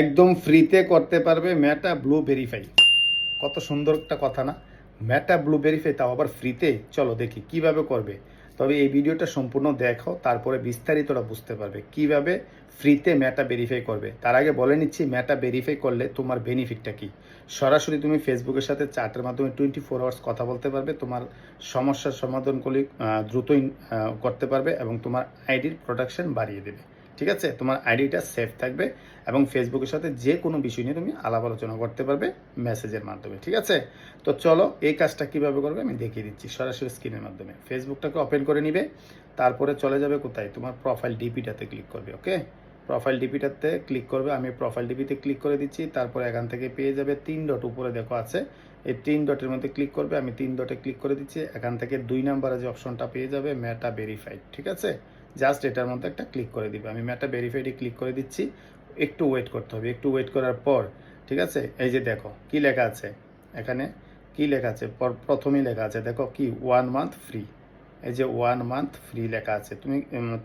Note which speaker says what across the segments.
Speaker 1: একদম ফ্রিতে করতে পারবে মেটা ব্লু ভেরিফাই। কত সুন্দর একটা কথা না? মেটা ব্লু ভেরিফাই, তাও আবার ফ্রিতে। চলো দেখি কিভাবে করবে। তবে এই ভিডিওটা সম্পূর্ণ দেখো, তারপরে বিস্তারিতটা বুঝতে পারবে কিভাবে ফ্রিতে মেটা ভেরিফাই করবে। তার আগে বলে নিচ্ছি, মেটা ভেরিফাই করলে তোমার বেনিফিটটা কি। সরাসরি তুমি ফেসবুকের সাথে চ্যাটের মাধ্যমে 24 আওয়ার্স কথা বলতে পারবে, তোমার সমস্যার সমাধানগুলি দ্রুতই করতে পারবে, এবং তোমার আইডির প্রোটেকশন বাড়িয়ে দেবে। ঠিক আছে, তোমার আইডিটা সেফ থাকবে, এবং ফেসবুকের সাথে যে কোনো বিষয় নিয়ে তুমি আলাপ আলোচনা করতে পারবে মেসেজের মাধ্যমে। ঠিক আছে, তো চলো এই কাজটা কিভাবে করবে আমি দেখিয়ে দিচ্ছি সরাসরি স্ক্রিনের মাধ্যমে। ফেসবুকটাকে ওপেন করে নিবে, তারপরে চলে যাবে কোথায়, তোমার প্রোফাইল ডিপিটাতে ক্লিক করবে। ওকে, প্রোফাইল ডিপিটাতে ক্লিক করবে। আমি প্রোফাইল ডিপিতে ক্লিক করে দিচ্ছি। তারপরে এখান থেকে পেয়ে যাবে 3 ডট উপরে দেখো আছে, এই 3 ডটের মধ্যে ক্লিক করবে। আমি 3 ডটে ক্লিক করে দিচ্ছি। এখান থেকে 2 নম্বরে যে অপশনটা পেয়ে যাবে মেটা ভেরিফাইড। ঠিক আছে, জাস্ট এটার মধ্যে একটা ক্লিক করে দিবে। আমি মেটা ভেরিফাইডে ক্লিক করে দিচ্ছি। একটু ওয়েট করতে হবে। একটু ওয়েট করার পর, ঠিক আছে, এই যে দেখো কি লেখা আছে এখানে, কি লেখা আছে প্রথমেই লেখা আছে দেখো কি 1 মান্থ ফ্রি। এই যে 1 মান্থ ফ্রি লেখা আছে, তুমি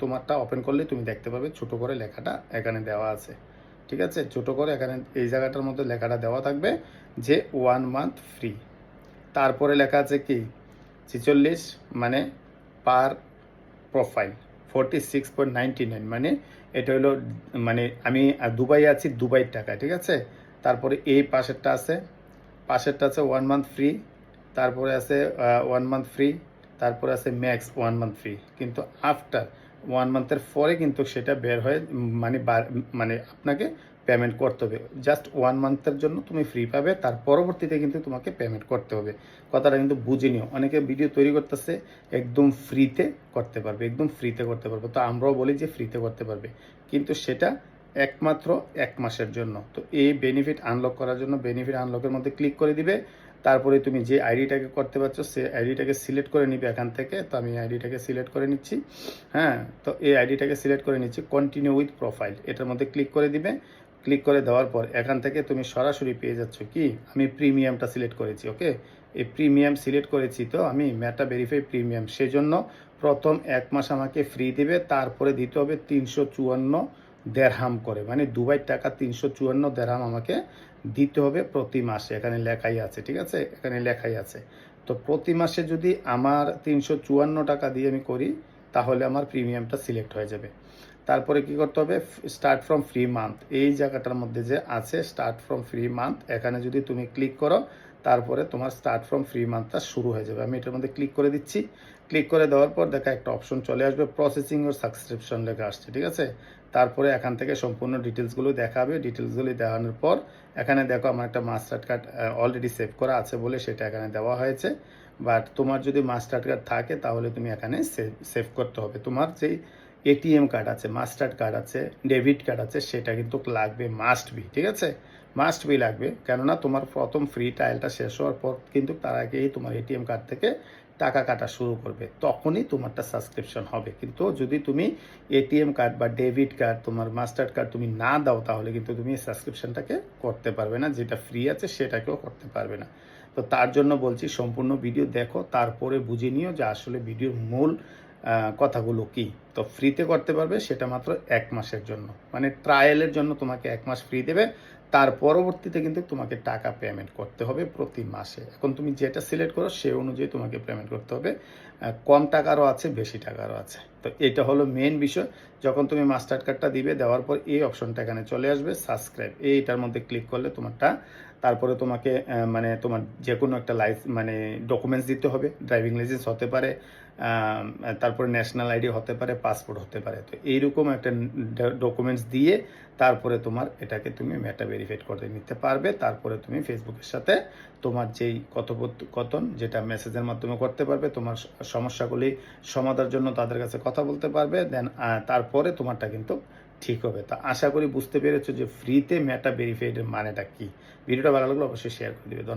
Speaker 1: তোমারটা ওপেন করলে তুমি দেখতে পাবে ছোট করে লেখাটা এখানে দেওয়া আছে। ঠিক আছে, ছোট করে এখানে এই জায়গাটার মধ্যে লেখাটা দেওয়া থাকবে যে 1 মান্থ ফ্রি। তারপরে লেখা আছে কি 46, মানে পার প্রোফাইল 46.99, মানে এটা হলো, মানে আমি দুবাই আছি, দুবাইয়ের টাকা। ঠিক আছে, তারপরে এই পাশেরটা আছে 1 মান্থ ফ্রি, তারপরে আছে 1 মান্থ ফ্রি, তারপরে আছে ম্যাক্স 1 মান্থ ফ্রি। কিন্তু আফটার 1 মান্থের পরে কিন্তু সেটা বের হয়ে মানে মানে আপনাকে পেমেন্ট করতে হবে। জাস্ট 1 মান্থের জন্য তুমি ফ্রি পাবে, তার পরবর্তীতে কিন্তু তোমাকে পেমেন্ট করতে হবে। কথাটা কিন্তু বুঝে নিও। অনেকে ভিডিও তৈরি করতেছে একদম ফ্রিতে করতে পারবে, একদম ফ্রিতে করতে পারবে। তো আমরাও বলি যে ফ্রিতে করতে পারবে, কিন্তু সেটা একমাত্র 1 মাসের জন্য। তো এই বেনিফিট আনলক করার জন্য বেনিফিট আনলকের মধ্যে ক্লিক করে দিবে। তারপরে তুমি যে আইডিটাকে করতে পারছো সেই আইডিটাকে সিলেক্ট করে নিবে এখান থেকে। তো আমি আইডিটাকে সিলেক্ট করে নিচ্ছি। হ্যাঁ, তো এই আইডিটাকে সিলেক্ট করে নিচ্ছি, কন্টিনিউ উইথ প্রোফাইল এটার মধ্যে ক্লিক করে দিবে। ক্লিক করে দেওয়ার পর এখান থেকে তুমি সরাসরি পেয়ে যাচ্ছ কি, আমি প্রিমিয়ামটা সিলেক্ট করেছি। ওকে, এই প্রিমিয়াম সিলেক্ট করেছি, তো আমি মেটা ভেরিফাই প্রিমিয়াম, সেজন্য প্রথম 1 মাস আমাকে ফ্রি দিবে, তারপরে দিতে হবে 354 দেরহাম করে, মানে দুবাই টাকা 354 দেরহাম আমাকে দিতে হবে প্রতি মাসে। এখানে লেখাই আছে, ঠিক আছে, এখানে লেখাই আছে। তো প্রতি মাসে যদি আমার 354 টাকা দিয়ে আমি করি, তাহলে আমার প্রিমিয়ামটা সিলেক্ট হয়ে যাবে। তারপরে কি করতে হবে, স্টার্ট ফ্রম ফ্রি মান্থ, এই জায়গাটার মধ্যে যে আছে স্টার্ট ফ্রম ফ্রি মান্থ, এখানে যদি তুমি ক্লিক করো, তারপরে তোমার স্টার্ট ফ্রম ফ্রি মান্থটা শুরু হয়ে যাবে। আমি এটার মধ্যে ক্লিক করে দিচ্ছি। ক্লিক করে দেওয়ার পর দেখা একটা অপশন চলে আসবে, প্রসেসিং ওর সাবস্ক্রিপশন লেখা আসছে। ঠিক আছে, তারপরে এখান থেকে সম্পূর্ণ ডিটেলসগুলো দেখাবে। ডিটেলসগুলি দেখানোর পর এখানে দেখো আমার একটা মাস্টার কার্ড অলরেডি সেভ করা আছে বলে সেটা এখানে দেওয়া হয়েছে। বাট তোমার যদি মাস্টার কার্ড থাকে তাহলে তুমি এখানে সেভ করতে হবে। তোমার যেই এটিএম কার্ড আছে, মাস্টার কার্ড আছে, ডেবিট কার্ড আছে, সেটা কিন্তু লাগবে, মাস্ট বি। ঠিক আছে, মাস্ট বি লাগবে, কেননা তোমার প্রথম ফ্রি ট্রায়ালটা শেষ হওয়ার পর কিন্তু তার আগেই তোমার এটিএম কার্ড থেকে টাকা কাটা শুরু করবে, তখনই তোমারটা সাবস্ক্রিপশন হবে। কিন্তু যদি তুমি এটিএম কার্ড বা ডেবিট কার্ড, তোমার মাস্টার কার্ড তুমি না দাও, তাহলে কিন্তু তুমি সাবস্ক্রিপশনটাকে করতে পারবে না, যেটা ফ্রি আছে সেটাকেও করতে পারবে না। তো তার জন্য বলছি সম্পূর্ণ ভিডিও দেখো, তারপরে বুঝে নিও যে আসলে ভিডিওর মূল কথাগুলো কি। তো ফ্রিতে করতে পারবে সেটা মাত্র 1 মাসের জন্য, মানে ট্রায়ালের জন্য তোমাকে 1 মাস ফ্রি দেবে। তার পরবর্তীতে কিন্তু তোমাকে টাকা পেমেন্ট করতে হবে প্রতি মাসে। এখন তুমি যেটা সিলেক্ট করো সে অনুযায়ী তোমাকে পেমেন্ট করতে হবে। কম টাকারও আছে, বেশি টাকারও আছে। তো এটা হলো মেন বিষয়। যখন তুমি মাস্টার কার্ডটা দিবে, দেওয়ার পর এই অপশনটা এখানে চলে আসবে, সাবস্ক্রাইব, এইটার মধ্যে ক্লিক করলে তোমারটা, তারপরে তোমাকে মানে তোমার যে কোনো একটা মানে ডকুমেন্টস দিতে হবে। ড্রাইভিং লাইসেন্স হতে পারে, তারপরে ন্যাশনাল আইডি হতে পারে, পাসপোর্ট হতে পারে। তো এইরকম একটা ডকুমেন্টস দিয়ে তারপরে তোমার এটাকে তুমি মেটা ভেরিফাইড করে নিতে পারবে। তারপরে তুমি ফেসবুকের সাথে তোমার যেই কথোপকথন, যেটা মেসেজের মাধ্যমে করতে পারবে, তোমার সমস্যাগুলি সমাধানের জন্য তাদের কাছে কথা বলতে পারবে। দেন তারপরে তোমারটা কিন্তু ঠিক হবে। তা আশা করি বুঝতে পেরেছো যে ফ্রিতে মেটা ভেরিফাইডের মানেটা কি। ভিডিওটা ভালো লাগলে অবশ্যই শেয়ার করে দিবে। ধন্যবাদ।